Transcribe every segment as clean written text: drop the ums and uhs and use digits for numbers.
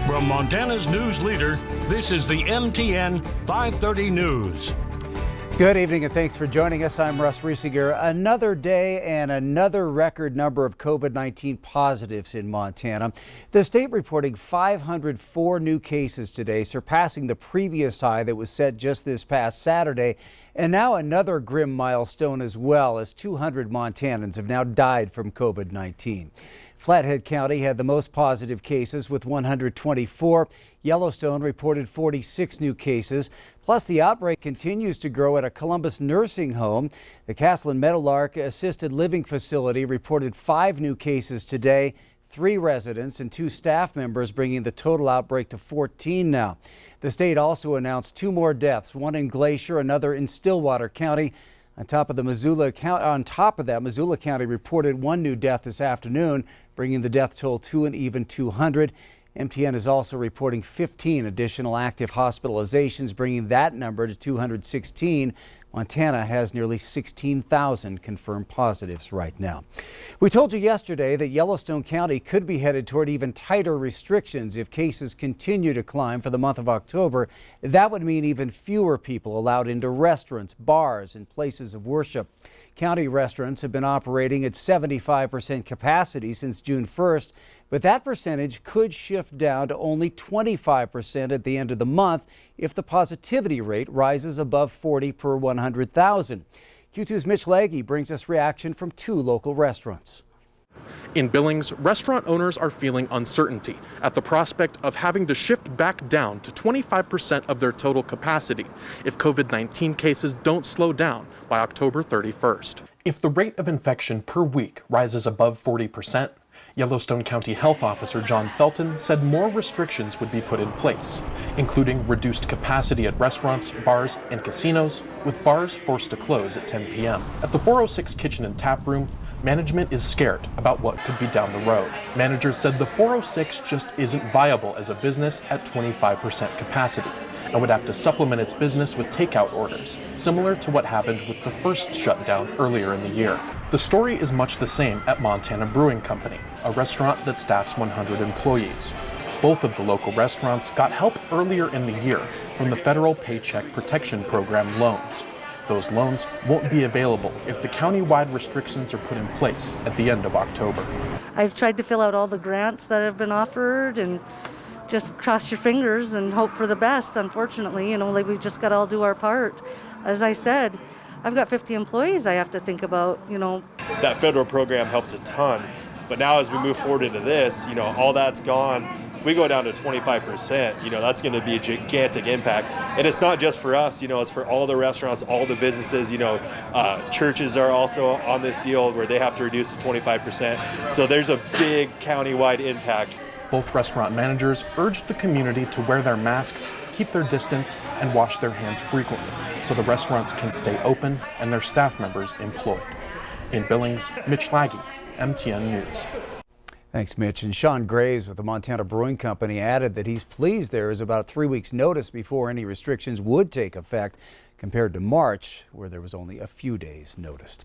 From Montana's news leader, this is the MTN 530 News. Good evening and thanks for joining us. I'm Russ Riesinger. Another day and another record number of COVID-19 positives in Montana. The state reporting 504 new cases today, surpassing the previous high that was set just this past Saturday. And now another grim milestone as well, as 200 Montanans have now died from COVID-19. Flathead County had the most positive cases with 124. Yellowstone reported 46 new cases. Plus, the outbreak continues to grow at a Columbus nursing home. The Castle and Meadowlark Assisted Living Facility reported 5 new cases today, 3 residents and 2 staff members, bringing the total outbreak to 14 now. The state also announced 2 more deaths, one in Glacier, another in Stillwater County. On top of that, Missoula County reported 1 new death this afternoon, bringing the death toll to an even 200. MTN is also reporting 15 additional active hospitalizations, bringing that number to 216. Montana has nearly 16,000 confirmed positives right now. We told you yesterday that Yellowstone County could be headed toward even tighter restrictions if cases continue to climb for the month of October. That would mean even fewer people allowed into restaurants, bars, and places of worship. County restaurants have been operating at 75% capacity since June 1st, but that percentage could shift down to only 25% at the end of the month if the positivity rate rises above 40 per 100,000. Q2's Mitch Legge brings us reaction from 2 local restaurants. In Billings, restaurant owners are feeling uncertainty at the prospect of having to shift back down to 25% of their total capacity if COVID-19 cases don't slow down by October 31st. If the rate of infection per week rises above 40%, Yellowstone County Health Officer John Felton said more restrictions would be put in place, including reduced capacity at restaurants, bars, and casinos, with bars forced to close at 10 p.m. At the 406 Kitchen and Tap Room, management is scared about what could be down the road. Managers said the 406 just isn't viable as a business at 25% capacity and would have to supplement its business with takeout orders, similar to what happened with the first shutdown earlier in the year. The story is much the same at Montana Brewing Company, a restaurant that staffs 100 employees. Both of the local restaurants got help earlier in the year from the federal Paycheck Protection Program loans. Those loans won't be available if the county-wide restrictions are put in place at the end of October. I've tried to fill out all the grants that have been offered and just cross your fingers and hope for the best. Unfortunately, like we just got to all do our part. As I said, I've got 50 employees I have to think about, That federal program helped a ton, but now as we move forward into this, all that's gone. If we go down to 25%, that's going to be a gigantic impact. And it's not just for us, it's for all the restaurants, all the businesses, churches are also on this deal where they have to reduce to 25%. So there's a big countywide impact. Both restaurant managers urged the community to wear their masks, keep their distance, and wash their hands frequently so the restaurants can stay open and their staff members employed. In Billings, Mitch Legge, MTN News. Thanks, Mitch. And Sean Graves with the Montana Brewing Company added that he's pleased there is about 3 weeks notice before any restrictions would take effect, compared to March, where there was only a few days noticed.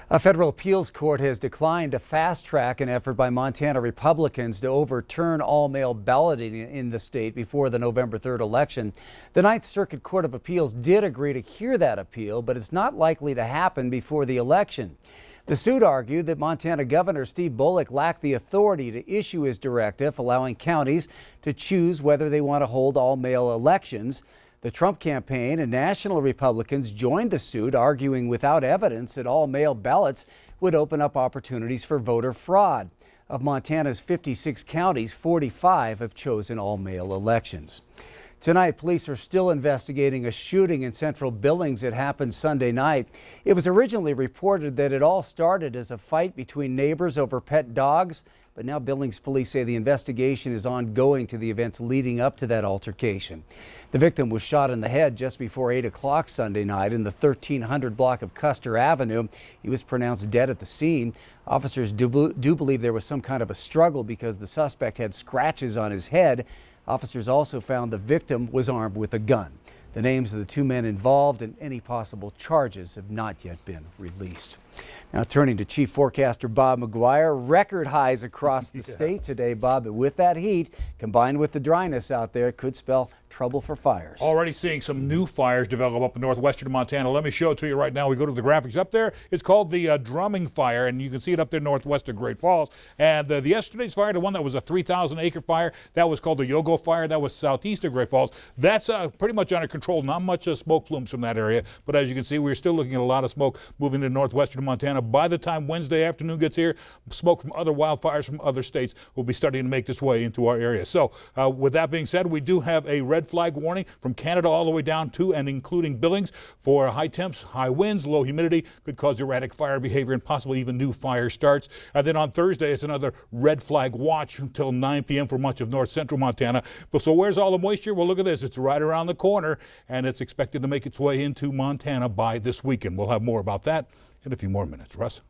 A federal appeals court has declined to fast-track an effort by Montana Republicans to overturn all-mail balloting in the state before the November 3rd election. The Ninth Circuit Court of Appeals did agree to hear that appeal, but it's not likely to happen before the election. The suit argued that Montana Governor Steve Bullock lacked the authority to issue his directive, allowing counties to choose whether they want to hold all-mail elections. The Trump campaign and national Republicans joined the suit, arguing without evidence that all mail ballots would open up opportunities for voter fraud. Of Montana's 56 counties, 45 have chosen all mail elections. Tonight, police are still investigating a shooting in central Billings that happened Sunday night. It was originally reported that it all started as a fight between neighbors over pet dogs, but now Billings police say the investigation is ongoing to the events leading up to that altercation. The victim was shot in the head just before 8 o'clock Sunday night in the 1300 block of Custer Avenue. He was pronounced dead at the scene. Officers do believe there was some kind of a struggle because the suspect had scratches on his head. Officers also found the victim was armed with a gun. The names of the 2 men involved and any possible charges have not yet been released. Now turning to Chief Forecaster Bob McGuire, record highs across the state today, Bob. But with that heat combined with the dryness out there, it could spell trouble for fires. Already seeing some new fires develop up in northwestern Montana. Let me show it to you right now. We go to the graphics up there. It's called the Drumming Fire, and you can see it up there northwest of Great Falls. And the yesterday's fire, the one that was a 3,000-acre fire, that was called the Yogo Fire. That was southeast of Great Falls. That's pretty much under control. Not much smoke plumes from that area, but as you can see, we're still looking at a lot of smoke moving to northwestern Montana. By the time Wednesday afternoon gets here, smoke from other wildfires from other states will be starting to make this way into our area. So with that being said, we do have a red flag warning from Canada all the way down to and including Billings for high temps, high winds, low humidity, could cause erratic fire behavior and possibly even new fire starts. And then on Thursday, it's another red flag watch until 9 p.m. for much of north central Montana. But so where's all the moisture? Well, look at this. It's right around the corner, and it's expected to make its way into Montana by this weekend. We'll have more about that in a few more minutes. Russ?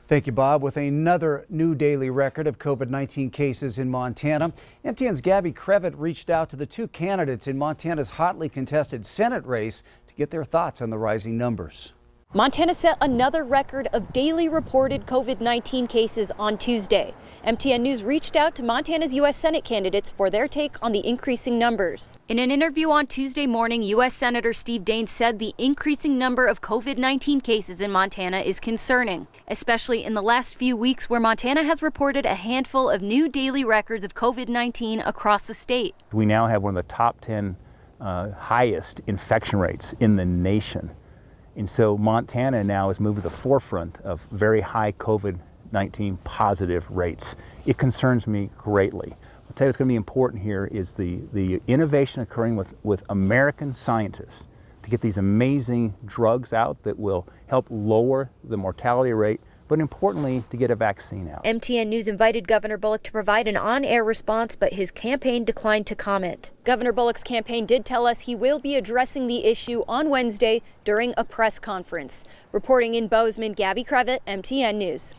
Thank you, Bob. With another new daily record of COVID-19 cases in Montana, MTN's Gabby Crevitt reached out to the two candidates in Montana's hotly contested Senate race to get their thoughts on the rising numbers. Montana set another record of daily reported COVID-19 cases on Tuesday. MTN News reached out to Montana's U.S. Senate candidates for their take on the increasing numbers. In an interview on Tuesday morning, U.S. Senator Steve Daines said the increasing number of COVID-19 cases in Montana is concerning, especially in the last few weeks where Montana has reported a handful of new daily records of COVID-19 across the state. We now have one of the top 10 highest infection rates in the nation. And so Montana now has moved to the forefront of very high COVID-19 positive rates. It concerns me greatly. I'll tell you what's going to be important here is the innovation occurring with American scientists to get these amazing drugs out that will help lower the mortality rate, but importantly, to get a vaccine out. MTN News invited Governor Bullock to provide an on-air response, but his campaign declined to comment. Governor Bullock's campaign did tell us he will be addressing the issue on Wednesday during a press conference. Reporting in Bozeman, Gabby Crevitt, MTN News.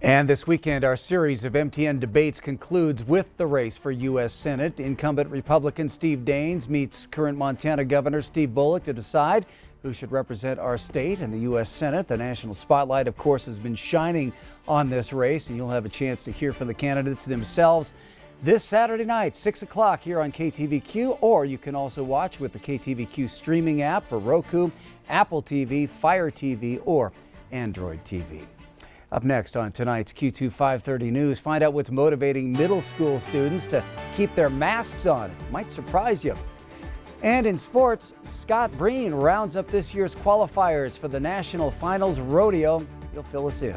And this weekend, our series of MTN debates concludes with the race for U.S. Senate. Incumbent Republican Steve Daines meets current Montana Governor Steve Bullock to decide who should represent our state in the U.S. Senate. The national spotlight, of course, has been shining on this race, and you'll have a chance to hear from the candidates themselves this Saturday night, 6 o'clock here on KTVQ, or you can also watch with the KTVQ streaming app for Roku, Apple TV, Fire TV, or Android TV. Up next on tonight's Q2 530 News, find out what's motivating middle school students to keep their masks on. It might surprise you. And in sports, Scott Breen rounds up this year's qualifiers for the National Finals Rodeo. He'll fill us in.